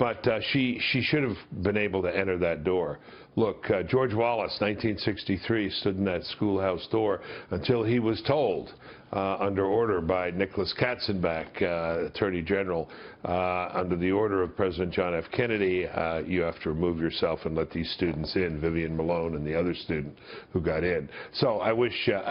But she should have been able to enter that door. Look, George Wallace, 1963, stood in that schoolhouse door until he was told, under order by Nicholas Katzenbach, Attorney General, under the order of President John F. Kennedy, you have to remove yourself and let these students in, Vivian Malone and the other student who got in. So I wish that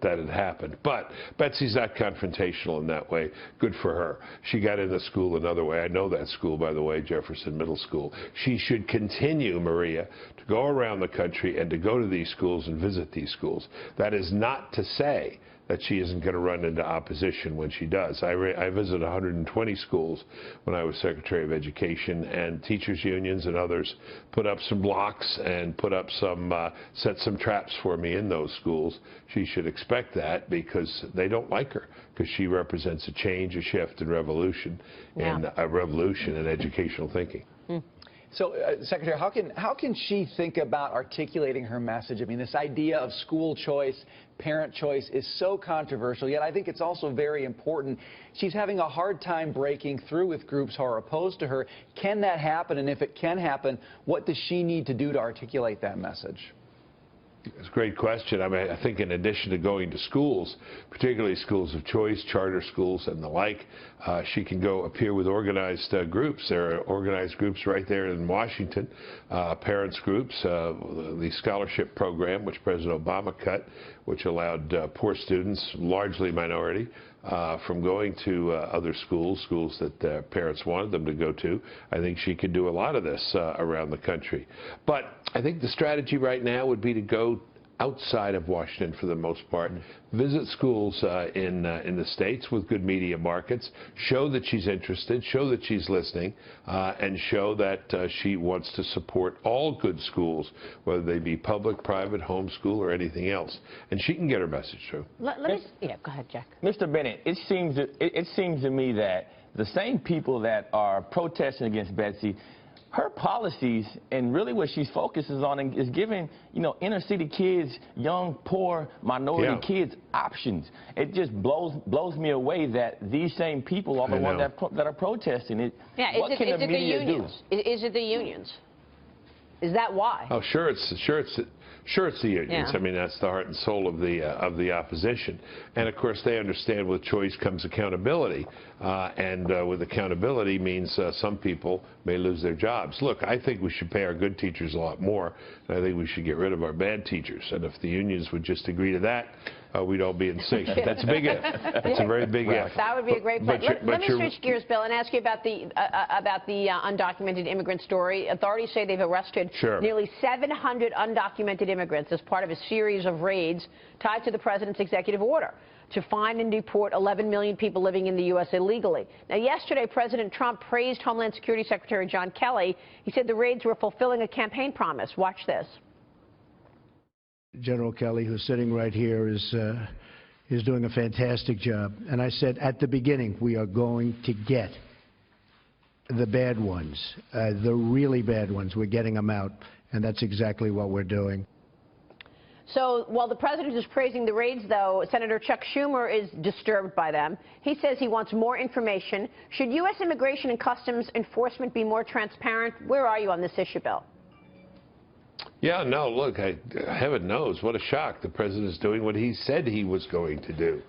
had happened. But Betsy's not confrontational in that way. Good for her. She got into school another way. I know that school, by the way, Jefferson Middle School. She should continue, Maria, to go around the country and to go to these schools and visit these schools. That is not to say that she isn't going to run into opposition when she does. I visited 120 schools when I was Secretary of Education, and teachers unions and others put up some blocks and put up some, set some traps for me in those schools. She should expect that because they don't like her, because she represents a change, a shift, and revolution, and a revolution in educational thinking. So, Secretary, how can she think about articulating her message? I mean, this idea of school choice, parent choice is so controversial, yet I think it's also very important. She's having a hard time breaking through with groups who are opposed to her. Can that happen? And if it can happen, what does she need to do to articulate that message? It's a great question. I mean, I think in addition to going to schools, particularly schools of choice, charter schools and the like, she can go appear with organized groups. There are organized groups right there in Washington, parents groups, the scholarship program, which President Obama cut, which allowed poor students, largely minority, from going to other schools that their parents wanted them to go to. I think she could do a lot of this around the country. But I think the strategy right now would be to go outside of Washington for the most part, visit schools in the states with good media markets, show that she's interested, show that she's listening, and show that she wants to support all good schools, whether they be public, private, homeschool, or anything else. And she can get her message through. Yeah, go ahead, Jack. Mr. Bennett, it seems to me that the same people that are protesting against Betsy, her policies and really what she focuses on is giving, inner city kids, young, poor, minority kids options. It just blows me away that these same people are the ones that are protesting it. Yeah, what can the media do? Is it the unions? Is that why? Oh, sure it's the unions. Yeah. I mean, that's the heart and soul of the opposition. And of course, they understand with choice comes accountability, and with accountability means some people may lose their jobs. Look, I think we should pay our good teachers a lot more, and I think we should get rid of our bad teachers. And if the unions would just agree to that, we'd all be in sync. That's a big if. That's a very big if. That would be a great point. Let me switch gears, Bill, and ask you about the undocumented immigrant story. Authorities say they've arrested nearly 700 undocumented immigrants as part of a series of raids tied to the president's executive order to find and deport 11 million people living in the U.S. illegally. Now, yesterday, President Trump praised Homeland Security Secretary John Kelly. He said the raids were fulfilling a campaign promise. Watch this. General Kelly, who's sitting right here, is doing a fantastic job. And I said at the beginning, we are going to get the bad ones, the really bad ones. We're getting them out, and that's exactly what we're doing. So while the president is praising the raids, though, Senator Chuck Schumer is disturbed by them. He says he wants more information. Should U.S. Immigration and Customs Enforcement be more transparent? Where are you on this issue, Bill? Yeah, no, look, heaven knows, what a shock. The president is doing what he said he was going to do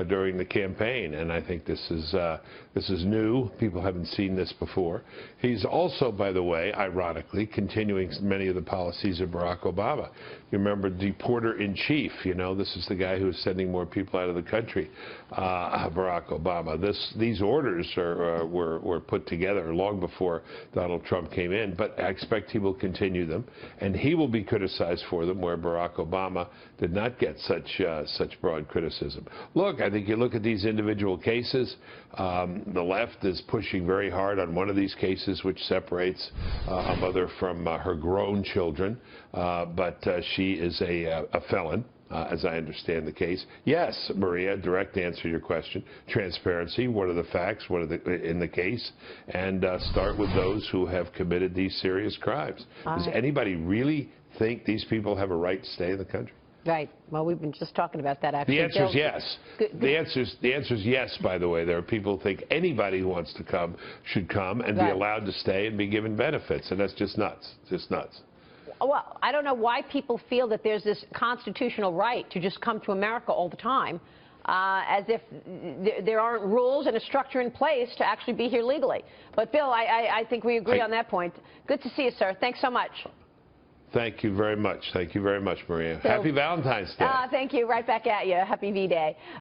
during the campaign, and I think this is new. People haven't seen this before. He's also, by the way, ironically, continuing many of the policies of Barack Obama. You remember deporter-in-chief, this is the guy who is sending more people out of the country, Barack Obama. These orders were put together long before Donald Trump came in, but I expect he will continue them, and he will be criticized for them where Barack Obama did not get such broad criticism. Look, I think you look at these individual cases, the left is pushing very hard on one of these cases which separates a mother from her grown children, but she is a felon. As I understand the case. Yes, Maria, direct answer to your question. Transparency, what are the facts, what are in the case, and start with those who have committed these serious crimes. Does anybody really think these people have a right to stay in the country? Right. Well, we've been just talking about that, actually. The answer is yes. Good. The answer is yes, by the way. There are people who think anybody who wants to come should come and be allowed to stay and be given benefits, and that's just nuts. Just nuts. Well, I don't know why people feel that there's this constitutional right to just come to America all the time, as if there aren't rules and a structure in place to actually be here legally. But, Bill, I think we agree on that point. Good to see you, sir. Thanks so much. Thank you very much. Thank you very much, Maria. Happy Valentine's Day. Thank you. Right back at you. Happy V-Day.